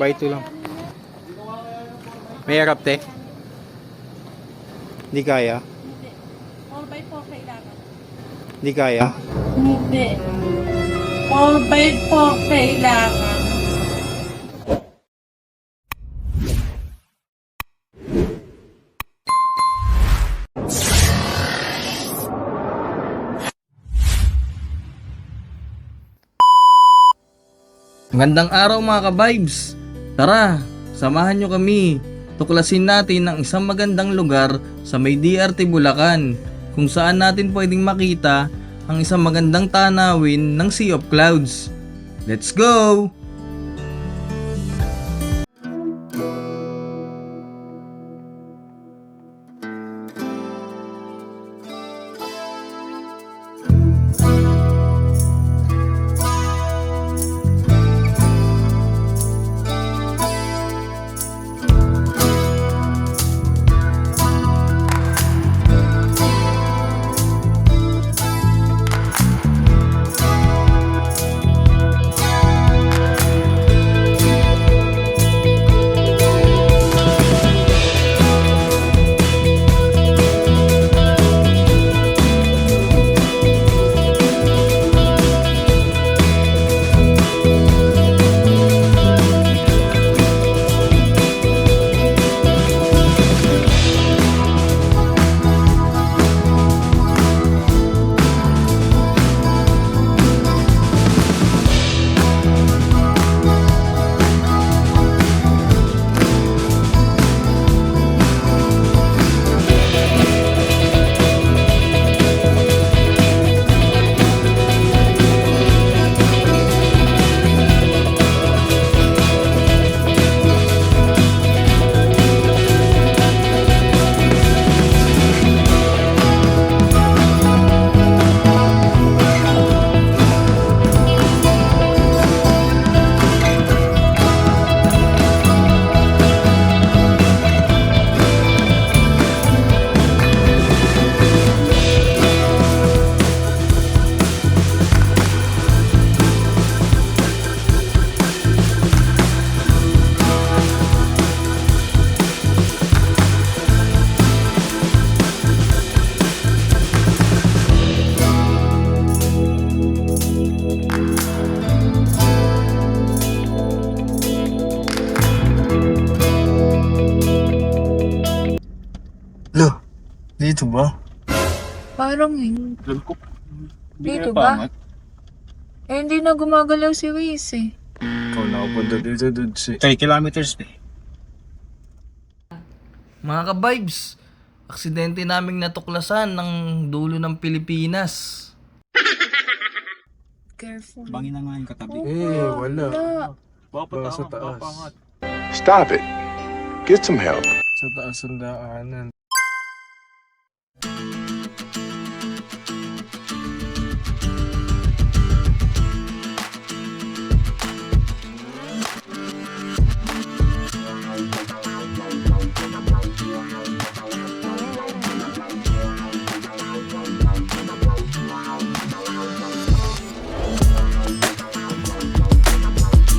4x2 lang. May harap, te? Hindi kaya? Hindi. 4x4 kailangan. Hindi kaya? Hindi. 4x4 kailangan. Magandang araw mga ka-vibes! Tara, samahan nyo kami. Tuklasin natin ang isang magandang lugar sa may DRT Bulacan kung saan natin pwedeng makita ang isang magandang tanawin ng Sea of Clouds. Let's go! Lo, dito ba? Parang dito ba? Eh, hindi na gumagalaw si Wiz eh. Ikaw nakapunta dito, Dudsi. 3 kilometers, te. Mga ka-vibes, aksidente naming natuklasan ng dulo ng Pilipinas. Careful. Bangin na nga yung katabi. Wala. Baka Sa taas. Stop it. Get some help. Sa taas ang daanan.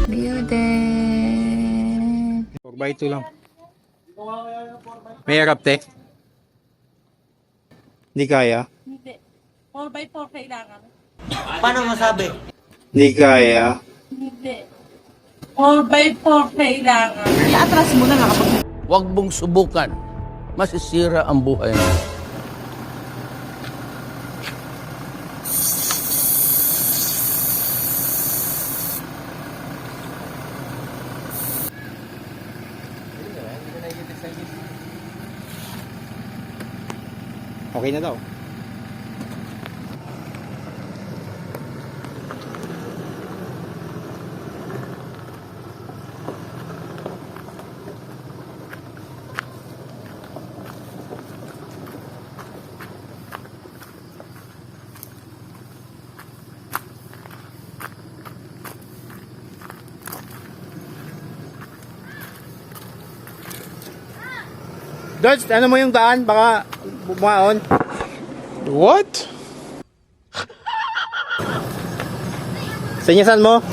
Beauty. 4x2 lang. May harap, te? Hindi kaya? Hindi. 4x4 kailangan. Hindi kaya? Hindi. 4x4 kailangan. Huwag mong subukan. Masisira ang buhay mo. Okay na daw. Dodge, ano mo yung daan? Baka bumaon. What? Sinyasan mo?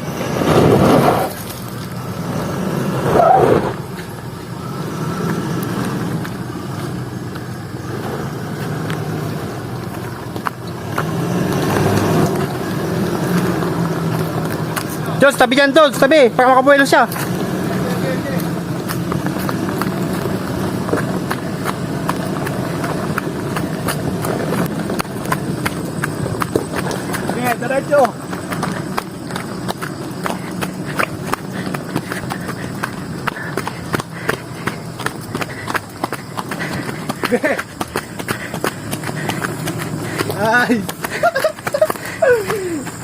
Diyos, tabi dyan, Diyos, tabi. Para makabuelo siya. Sige, diretso. Sige. Ay!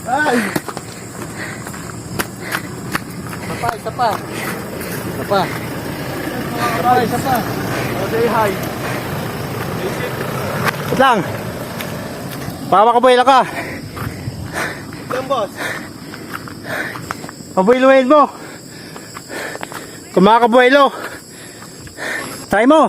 Ay! Isa pa. Say hi. Wait lang. Baka makabuela ka. Yan, boss. Pabueluhin mo. Kung makakabuelo. Try mo.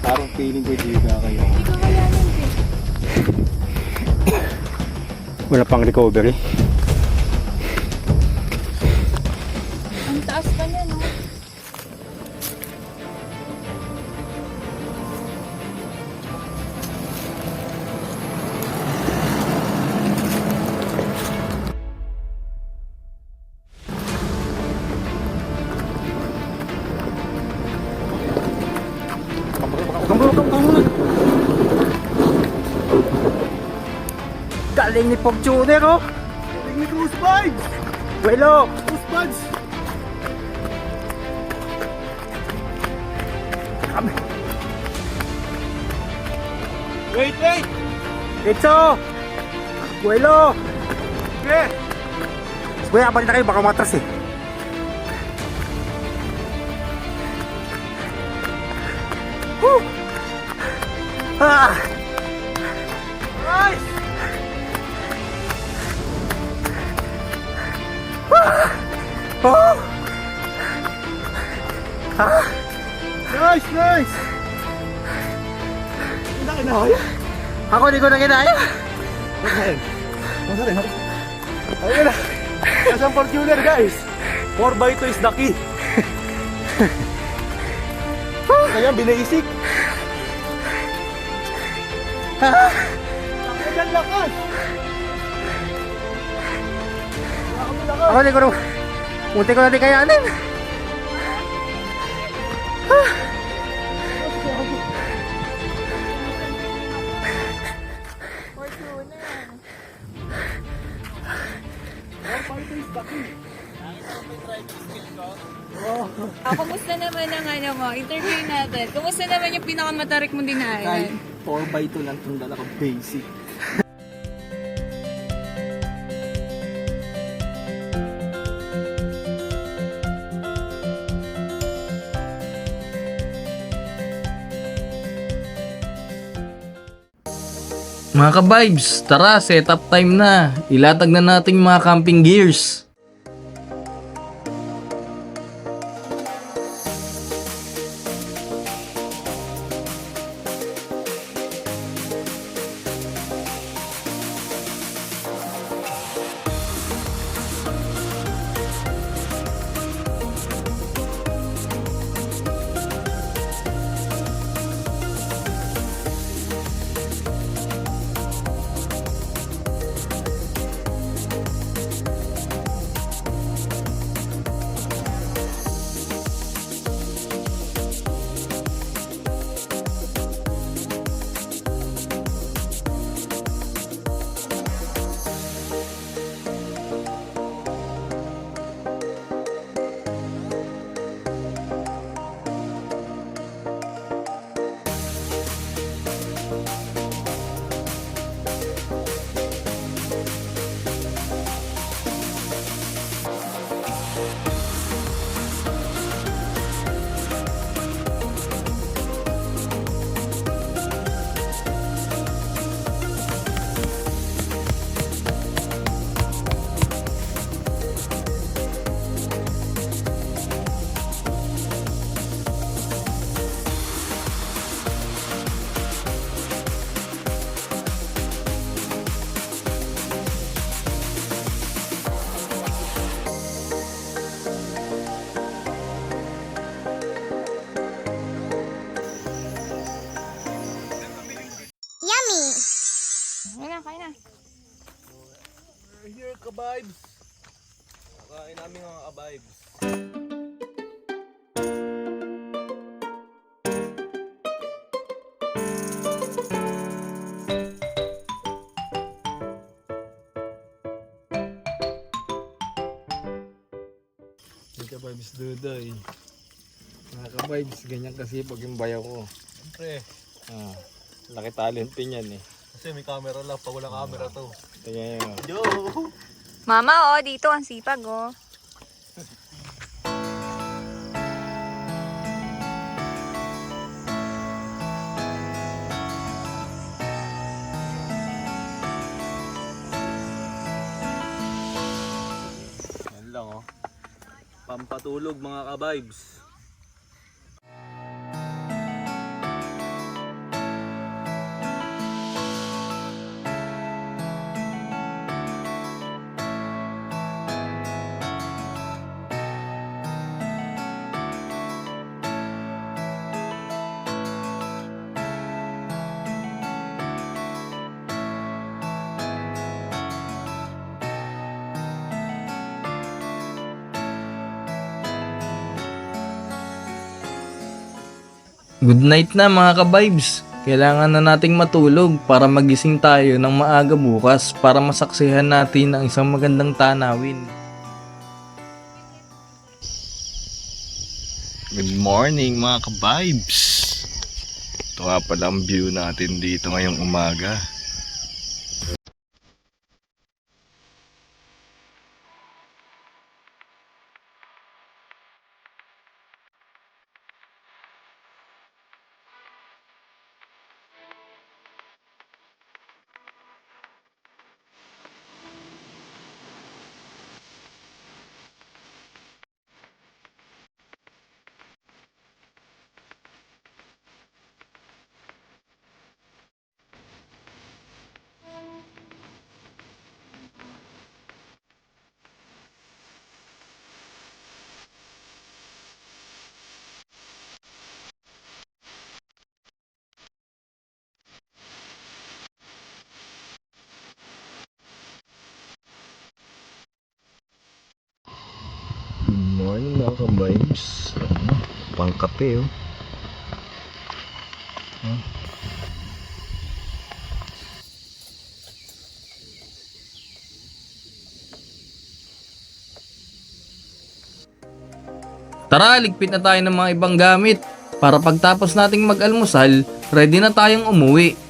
Parang feeling ko dito kayo. Wala pang recovery. Ang taas pa niya, no? Galing ni Fortuner, oh! Galing ni Goose Vibes! Buelo! Goose Vibes! Kami! Wait! Itso! Buelo! Sige! Kuya, balik na kayo, baka matras eh. Woo! Ah! Nice! Oh! Ah! Nice! Hindi na kinaya. Ako hindi ko na kinaya. Ayun na. Nasaan Fortuner, guys? 4x2 is the key. Kaya binaisik. Ang lakas. Ako hindi ko na. Munti ko natin kayanin. Kumusta naman ang ano mo? Interview natin. Kumusta naman yung pinakamatarik mong dinaanan? 4x2 lang itong dala ko, basic. Mga ka-vibes, tara, setup time na. Ilatag na natin mga camping gears. kain na. Here ka vibes. Kain namin mga ka-vibes. Hindi ka vibes dudoy. Mga ka-vibes, ganyan kasi pag yung bayaw ko. Siyempre, Laki talent yan eh. kasi may camera lang. Pag wala camera to. Tingnan nyo. Yo! Mama, oh, dito ang sipag, oh. Yan lang oh. Pampatulog mga ka-vibes. Good night na mga ka-vibes. Kailangan na nating matulog para magising tayo ng maaga bukas para masaksihan natin ang isang magandang tanawin. Good morning mga ka-vibes. Ito nga pala ang view natin dito ngayong umaga. Good morning mga ka-vibes. Pangkape oh. Tara, ligpit na tayo ng mga ibang gamit para pagtapos nating mag-almusal, ready na tayong umuwi.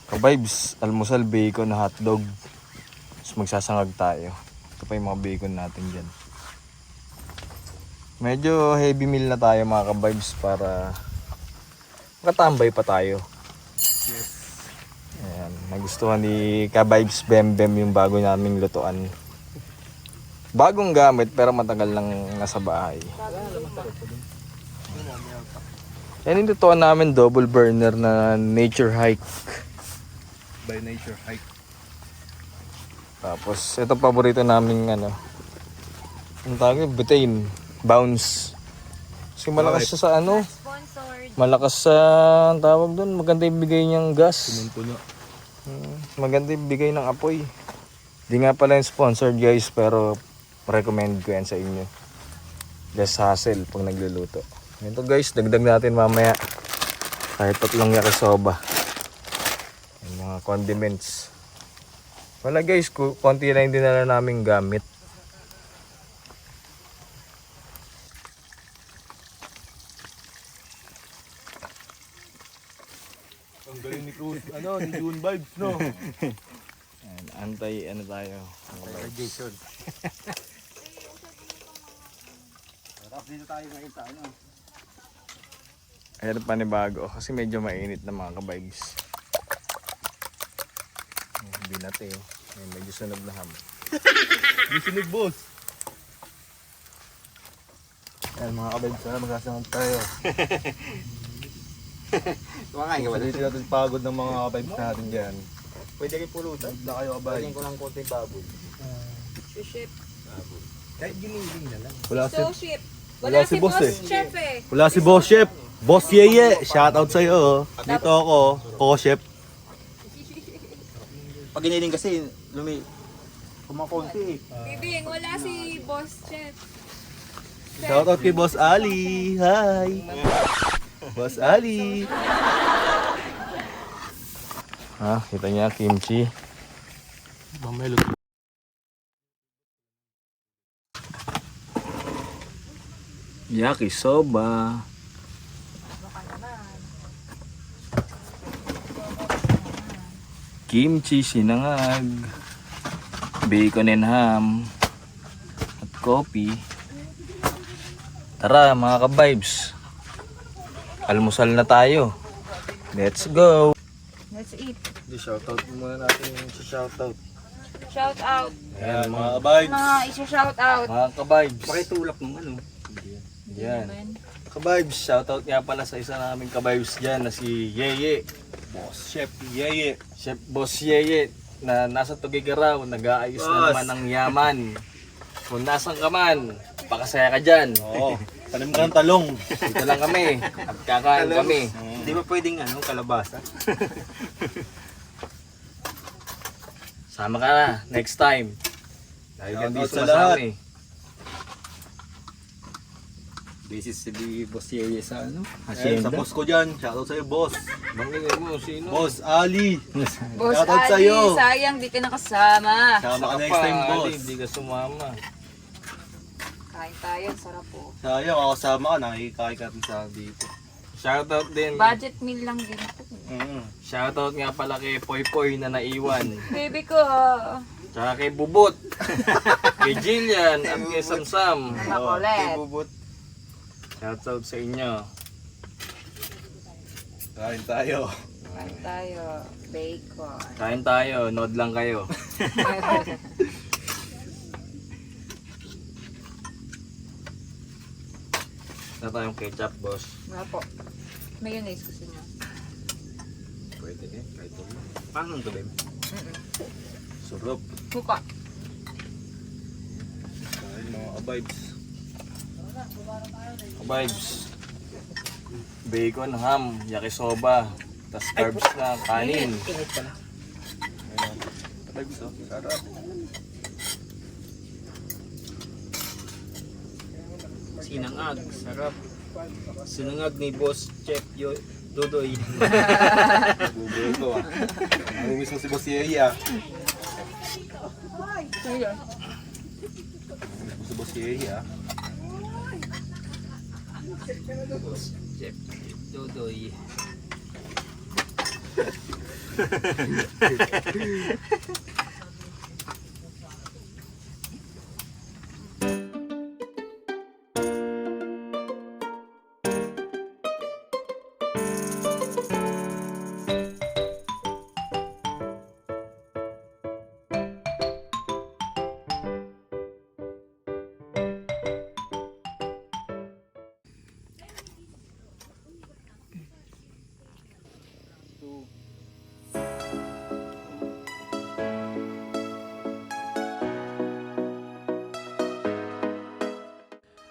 Ka-vibes, almusal, bacon, hotdog. Tapos magsasangag tayo. Ito pa yung mga bacon natin dyan. Medyo heavy meal na tayo mga ka-vibes para makatambay pa tayo. Ayan, nagustuhan ni ka-vibes Bembem yung bago naming lutuan. Bagong gamit pero matagal lang nasa bahay. Yan yung lutuan namin, double burner na Nature Hike. By Nature Hike. Tapos ito paborito naming ano. Ang tawag niya, butane, bounce. Kasi malakas siya sa ano, Sponsored. malakas sa ang tawag doon, maganda yung bigay niyang gas. Puno. Maganda yung bigay ng apoy. Di nga pala yung sponsored guys, pero recommend ko yan sa inyo. Less hassle pag nagluluto. Ito guys, dagdag natin mamaya. Kahit 3 yakisoba. Yung mga condiments. Wala guys, konti lang din na namin gamit. Ang galing ni Cruz, ni June Vibes, no? Ayan, ano tayo. Radiation. Dito tayo ngayon sa ano. Ayan panibago kasi medyo mainit na mga ka-vibes. Binate oh. Ayan, medyo sunog na ham. May sunog, boss. Ayan mga kabibs, magsasamad tayo. Kumakain ka ba? Dito natin pagod ng mga kabibs natin dyan. Pwede rin pulutan. Na kayo kabay. Pwede ko lang konti baboy. Ship. Kahit giniling na lang. Wala si, So, ship. Wala si boss eh. Chef eh. wala si Boss Chef. Boss Yeye, shoutout sa'yo. Dito ako, Co-Chef. Pag giniling kasi, kumakonti eh. Bibing, wala si Boss Chef. Shoutout kay Boss Ali. Hi. Boss Ali. Kita niya, kimchi. Yakisoba. Kimchi sinangag. Bacon and ham. At coffee. Tara mga ka-vibes. Almusal na tayo. Let's go. Let's eat. Shoutout muna natin yung shoutout. Shout out. Ayan mga kabibs. Mga isa-shout out. Mga ka-vibes. Pakitulak ng ano. Yan. Ka-vibes, shoutout nga pala sa isa naming ka-vibes dyan na si Yeye. Boss Chef Yeye. Chef Boss Yeye na nasa Tugigaraw, nag-aayos na naman ng yaman. Kung nasan ka man, pakasaya ka dyan. Oo. Tanim ka ng talong. Dito lang kami at kakain kami. Hindi ba pwedeng kalabasa? Sama ka na next time. Dahil Shoutout hindi sa lahat. sumasama eh. This is si Boss Yeye sa Hacienda. Sa boss ko dyan. Shoutout sa'yo boss. Bangingin mo, sino? Boss Ali. Boss Shoutout Ali, sa'yo. sayang di ka nakasama. Sama ka Saka next time pa, boss. Ali, hindi ka sumama. Kain tayo, sarap po. Sayang ako kasama ka. Nakikikain ka rin sa dito. Shoutout din. Budget meal lang din po. Shoutout nga pala kay Poy Poy na naiwan. Baby ko, Tsaka kay Bubot. Kay Jillian at kay Samsam. makulit. Bubut. Shoutout sa inyo. Kain tayo. Kain tayo, bacon. Kain tayo, nod lang kayo. Na tayong ketchup, boss. Wala po. Mayonnaise gusto niyo. Pwede eh, kahit ito. Paano ito, babe? Sarap. Buka. Kain mga ka-vibes. Vibes. Bacon, ham, yakisoba. Tas carbs na, kanin. Ka-vibes oh. Sarap. Sinangag, sarap. Sinangag ni Boss Chef Dodoy. Bubuhay ko ah. Namimiss mo si Boss Yeye ah. Namimiss mo si Boss Yeye ah. Boss Chef Dodoy.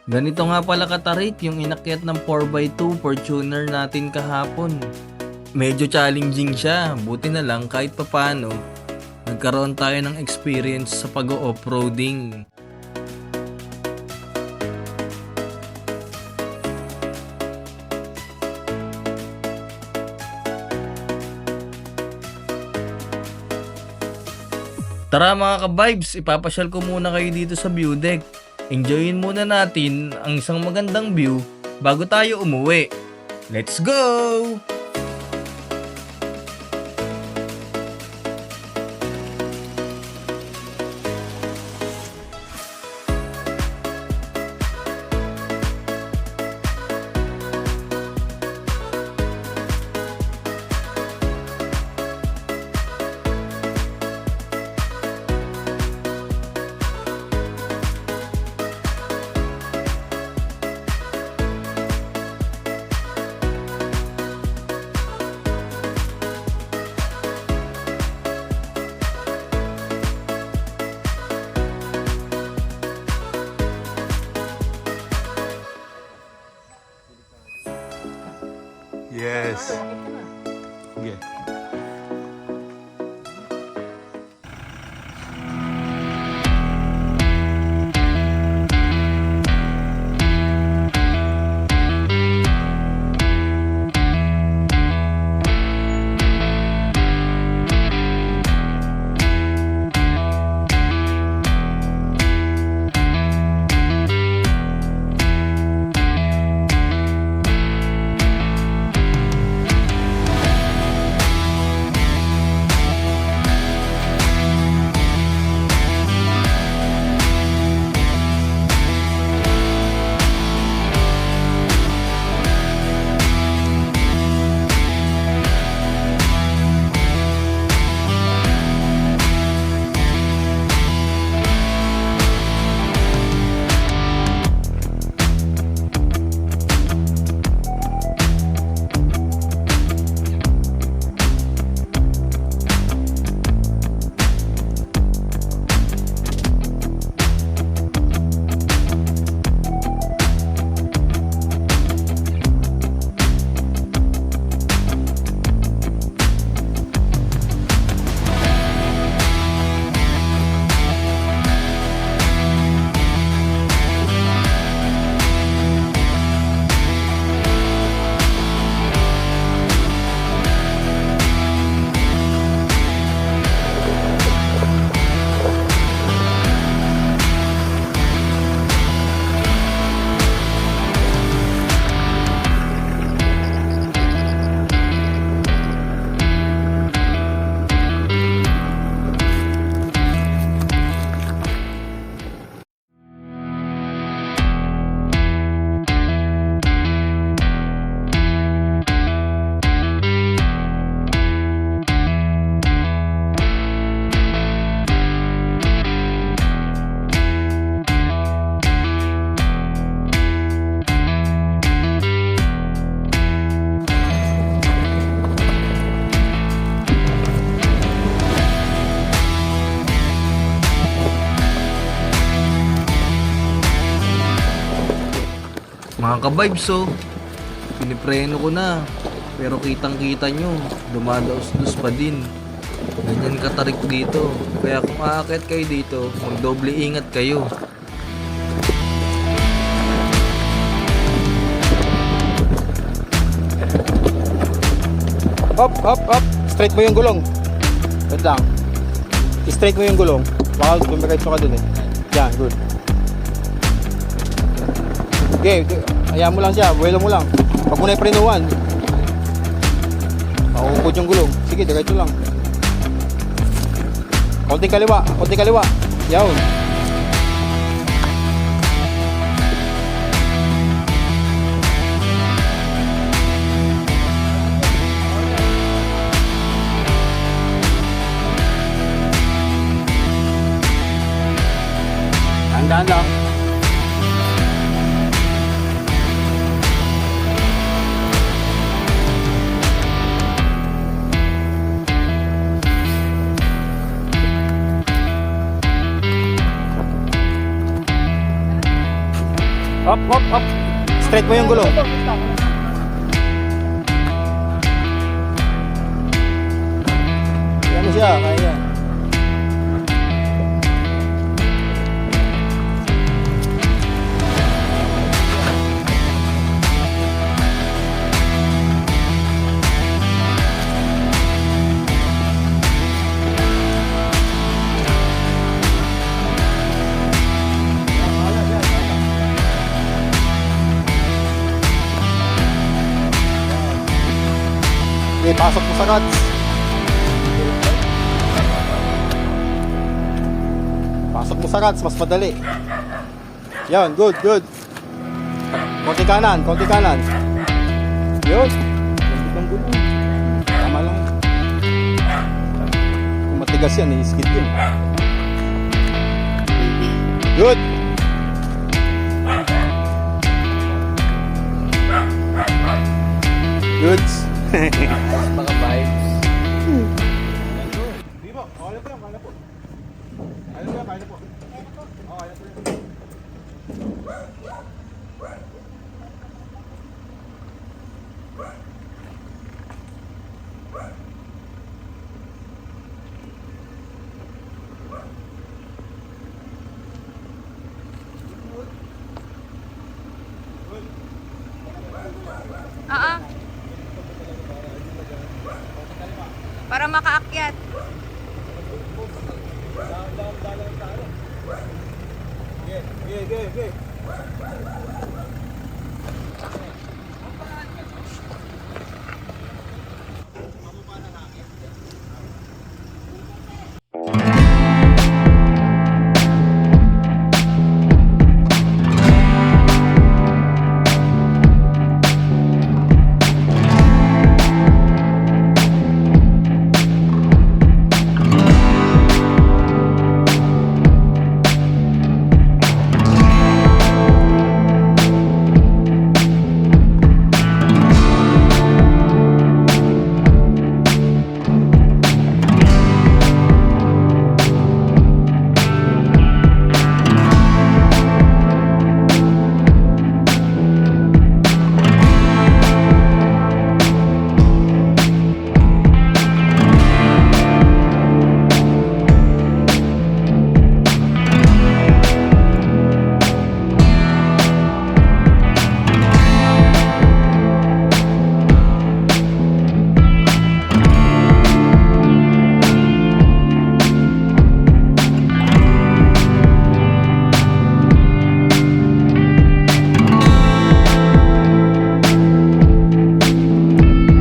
Ganito nga pala katarit yung inakyat ng 4x2 Fortuner natin kahapon. Medyo challenging siya, buti na lang kahit papano nagkaroon tayo ng experience sa pag-off-roading. Tara mga ka-vibes, ipapasyal ko muna kayo dito sa view deck. Enjoyin muna natin ang isang magandang view bago tayo umuwi. Let's go! Yes. Sige. Mga ka-vibes, so pinipreno ko na, pero kitang kita nyo dumadaos-dos pa din. Ganyan katarik dito, kaya kung aakyat kayo dito, magdoble ingat kayo. Hop, hop, hop. Straight mo yung gulong. Wait lang. Straight mo yung gulong. Baka bumiretso ka dun eh. Yan, good. Okay, hayaan mo lang siya. Buwelo mo lang. Pag mo na iprenuhan, makuukod yung gulong. Sige, diretso lang. Konting kaliwa, konting kaliwa. Yawn. Tandaan lang. Hop, hop, hop. Straight mo yung gulong. Kaya mo siya, kaya yan. Okay, pasok mo sa nuts. Pasok mo sa nuts, mas madali. Yan, good, good. Konti kanan, konti kanan. Yun. Konti kang gulo. Tama lang. Kung matigas yan, i-skid yun. Good. Goods. Mga vibes. Di ba? Kaya po yan, kaya po. Kaya po yan, kaya po. Kaya po yan. makaakyat. Okay.